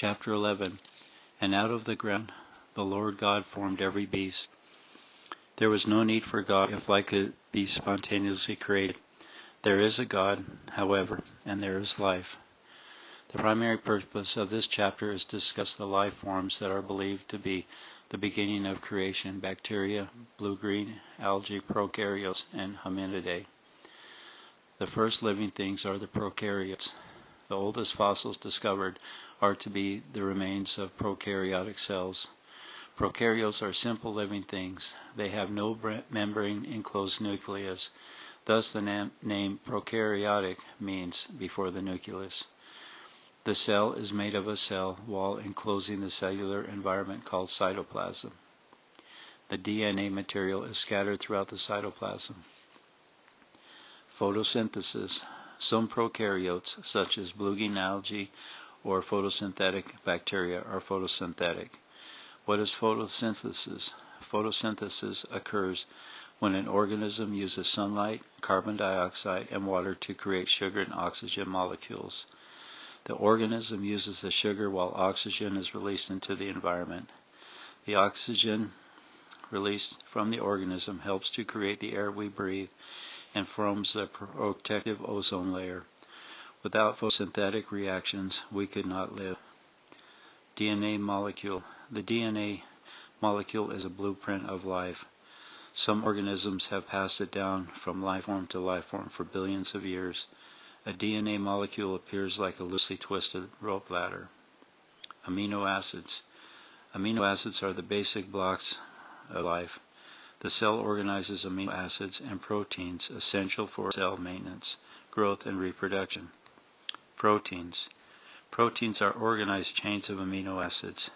Chapter 11. And out of the ground the Lord God formed every beast. There was no need for God if life could be spontaneously created. There is a God, however, and there is life. The primary purpose of this chapter is to discuss the life forms that are believed to be the beginning of creation: bacteria, blue-green algae, prokaryotes, and hominidae. The first living things are the prokaryotes. The oldest fossils discovered are to be the remains of prokaryotic cells. Prokaryotes are simple living things. They have no membrane-enclosed nucleus. Thus the name prokaryotic means before the nucleus. The cell is made of a cell wall enclosing the cellular environment called cytoplasm. The DNA material is scattered throughout the cytoplasm. Photosynthesis. Some prokaryotes, such as blue-green algae or photosynthetic bacteria, are photosynthetic. What is photosynthesis? Photosynthesis occurs when an organism uses sunlight, carbon dioxide, and water to create sugar and oxygen molecules. The organism uses the sugar while oxygen is released into the environment. The oxygen released from the organism helps to create the air we breathe and forms the protective ozone layer. Without photosynthetic reactions, we could not live. DNA molecule. The DNA molecule is a blueprint of life. Some organisms have passed it down from life form to life form for billions of years. A DNA molecule appears like a loosely twisted rope ladder. Amino acids. Amino acids are the basic blocks of life. The cell organizes amino acids and proteins essential for cell maintenance, growth, and reproduction. Proteins. Proteins are organized chains of amino acids.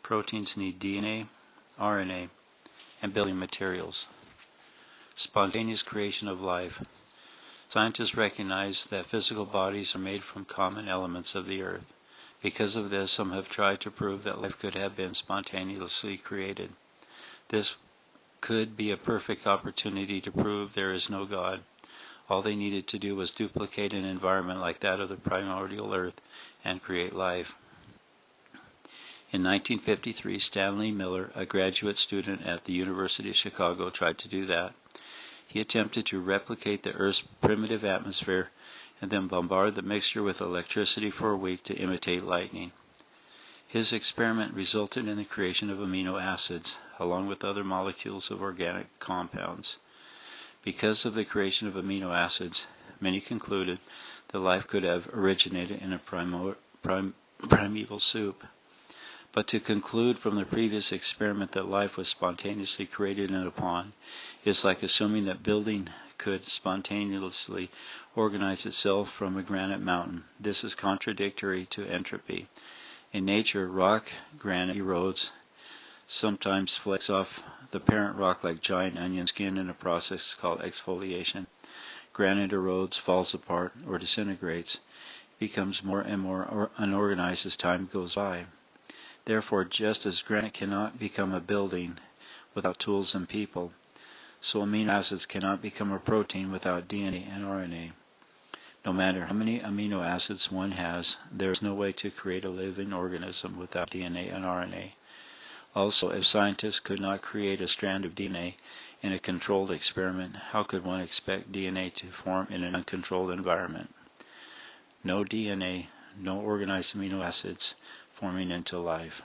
Proteins need DNA, RNA, and building materials. Spontaneous creation of life. Scientists recognize that physical bodies are made from common elements of the earth. Because of this, some have tried to prove that life could have been spontaneously created. This could be a perfect opportunity to prove there is no God. All they needed to do was duplicate an environment like that of the primordial earth and create life. In 1953, Stanley Miller, a graduate student at the University of Chicago, tried to do that. He attempted to replicate the Earth's primitive atmosphere and then bombard the mixture with electricity for a week to imitate lightning. His experiment resulted in the creation of amino acids, along with other molecules of organic compounds. Because of the creation of amino acids, many concluded that life could have originated in a primeval soup. But to conclude from the previous experiment that life was spontaneously created in a pond is like assuming that building could spontaneously organize itself from a granite mountain. This is contradictory to entropy. In nature, rock, granite erodes, sometimes flakes off the parent rock like giant onion skin in a process called exfoliation. Granite erodes, falls apart, or disintegrates, becomes more and more unorganized as time goes by. Therefore, just as granite cannot become a building without tools and people, so amino acids cannot become a protein without DNA and RNA. No matter how many amino acids one has, there is no way to create a living organism without DNA and RNA. Also, if scientists could not create a strand of DNA in a controlled experiment, how could one expect DNA to form in an uncontrolled environment? No DNA, no organized amino acids forming into life.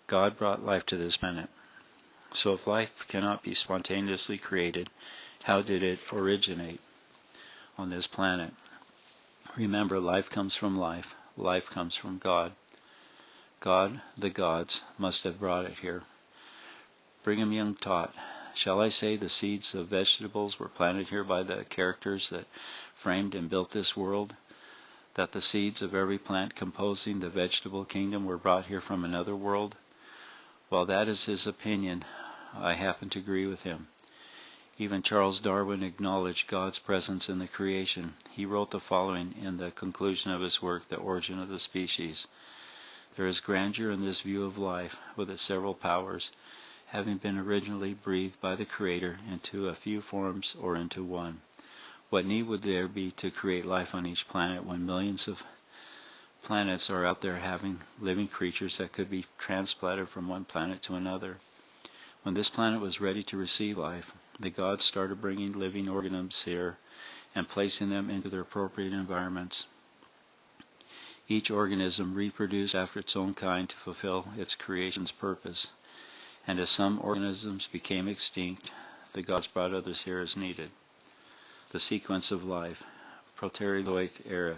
God brought life to this planet. So if life cannot be spontaneously created, how did it originate on this planet? Remember, life comes from life. Life comes from God. God, the gods, must have brought it here. Brigham Young taught, shall I say the seeds of vegetables were planted here by the characters that framed and built this world? That the seeds of every plant composing the vegetable kingdom were brought here from another world? While that is his opinion, I happen to agree with him. Even Charles Darwin acknowledged God's presence in the creation. He wrote the following in the conclusion of his work, The Origin of the Species. There is grandeur in this view of life, with its several powers, having been originally breathed by the Creator into a few forms or into one. What need would there be to create life on each planet when millions of planets are out there having living creatures that could be transplanted from one planet to another. When this planet was ready to receive life, the gods started bringing living organisms here and placing them into their appropriate environments. Each organism reproduced after its own kind to fulfill its creation's purpose, and as some organisms became extinct, the gods brought others here as needed. The sequence of life, Proterozoic era,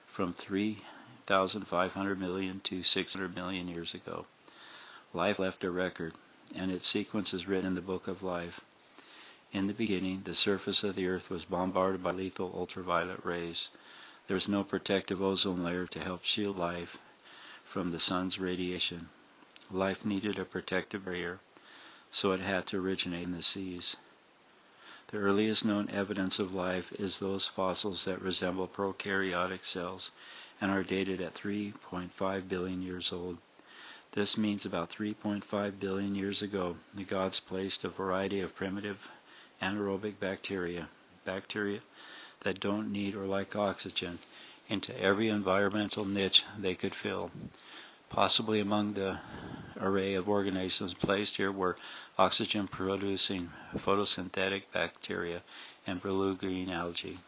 from 3,500 million to 600 million years ago. Life left a record, and its sequence is written in the Book of Life. In the beginning, the surface of the earth was bombarded by lethal ultraviolet rays. There was no protective ozone layer to help shield life from the sun's radiation. Life needed a protective barrier, so it had to originate in the seas. The earliest known evidence of life is those fossils that resemble prokaryotic cells and are dated at 3.5 billion years old. This means about 3.5 billion years ago, the gods placed a variety of primitive anaerobic bacteria that don't need or like oxygen, into every environmental niche they could fill. Possibly among the array of organisms placed here were oxygen-producing photosynthetic bacteria and blue-green algae.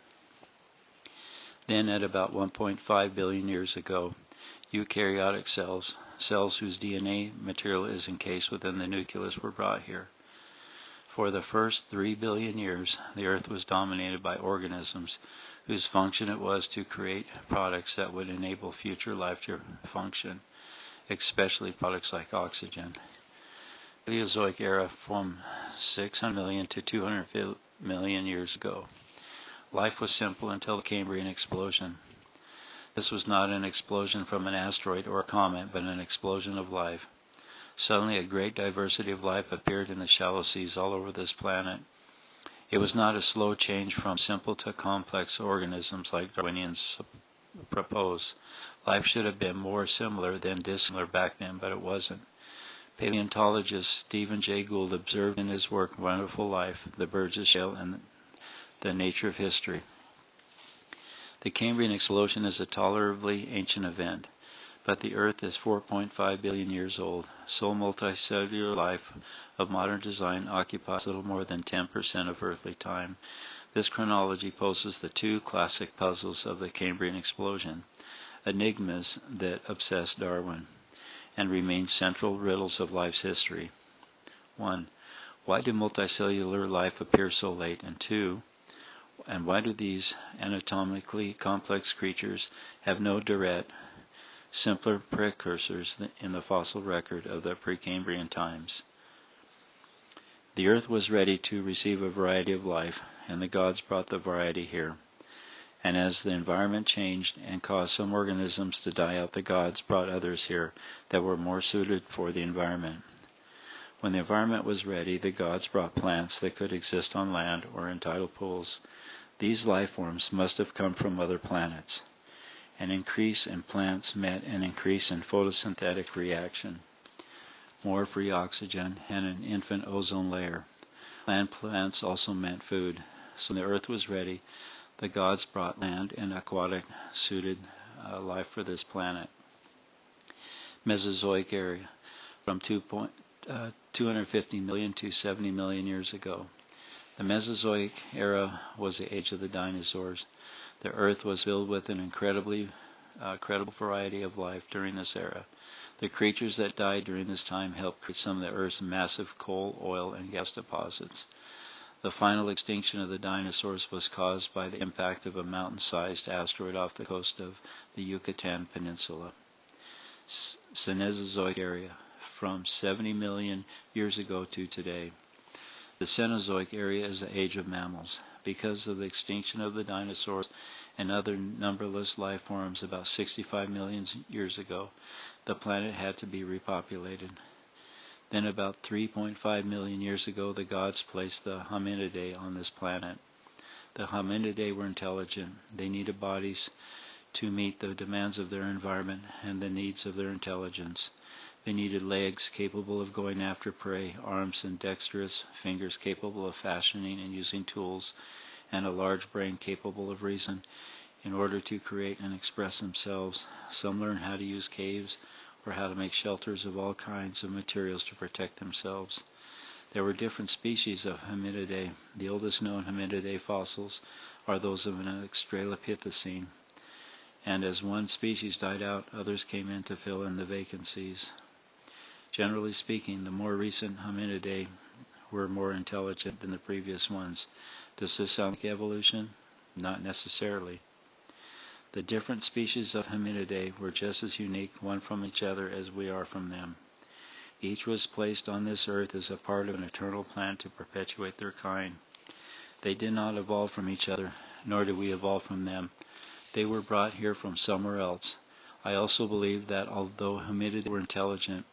Then at about 1.5 billion years ago, eukaryotic cells whose DNA material is encased within the nucleus, were brought here. For the first 3 billion years, the Earth was dominated by organisms whose function it was to create products that would enable future life to function, especially products like oxygen. Paleozoic era from 600 million to 200 million years ago. Life was simple until the Cambrian explosion. This was not an explosion from an asteroid or a comet, but an explosion of life. Suddenly a great diversity of life appeared in the shallow seas all over this planet. It was not a slow change from simple to complex organisms like Darwinians propose. Life should have been more similar than dissimilar back then, but it wasn't. Paleontologist Stephen Jay Gould observed in his work Wonderful Life, The Burgess Shale, and the Nature of History. The Cambrian explosion is a tolerably ancient event, but the Earth is 4.5 billion years old. So multicellular life of modern design occupies little more than 10% of earthly time. This chronology poses the two classic puzzles of the Cambrian explosion, enigmas that obsessed Darwin, and remain central riddles of life's history. 1. Why did multicellular life appear so late? And 2. And why do these anatomically complex creatures have no direct, simpler precursors in the fossil record of the Precambrian times? The earth was ready to receive a variety of life, and the gods brought the variety here. And as the environment changed and caused some organisms to die out, the gods brought others here that were more suited for the environment. When the environment was ready, the gods brought plants that could exist on land or in tidal pools. These life forms must have come from other planets. An increase in plants meant an increase in photosynthetic reaction, more free oxygen, and an infinite ozone layer. Land plants also meant food. So when the earth was ready, the gods brought land and aquatic suited life for this planet. Mesozoic area, from 250 million to 70 million years ago. The Mesozoic era was the age of the dinosaurs. The earth was filled with an incredible variety of life during this era. The creatures that died during this time helped create some of the Earth's massive coal, oil, and gas deposits. The final extinction of the dinosaurs was caused by the impact of a mountain-sized asteroid off the coast of the Yucatan Peninsula. Cenozoic area, from 70 million years ago to today. The Cenozoic area is the age of mammals. Because of the extinction of the dinosaurs and other numberless life forms about 65 million years ago, the planet had to be repopulated. Then about 3.5 million years ago, the gods placed the Hominidae on this planet. The Hominidae were intelligent. They needed bodies to meet the demands of their environment and the needs of their intelligence. They needed legs capable of going after prey, arms and dexterous fingers capable of fashioning and using tools, and a large brain capable of reason in order to create and express themselves. Some learn how to use caves or how to make shelters of all kinds of materials to protect themselves. There were different species of Hominidae. The oldest known Hominidae fossils are those of an Australopithecine, and as one species died out, others came in to fill in the vacancies. Generally speaking, the more recent Hominidae were more intelligent than the previous ones. Does this sound like evolution? Not necessarily. The different species of Hominidae were just as unique one from each other as we are from them. Each was placed on this earth as a part of an eternal plan to perpetuate their kind. They did not evolve from each other, nor did we evolve from them. They were brought here from somewhere else. I also believe that although Hominidae were intelligent,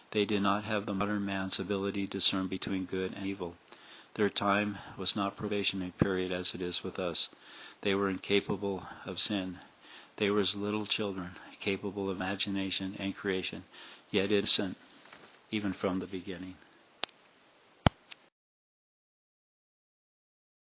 they did not have the modern man's ability to discern between good and evil. Their time was not probationary period as it is with us. They were incapable of sin. They were as little children, capable of imagination and creation, yet innocent, even from the beginning.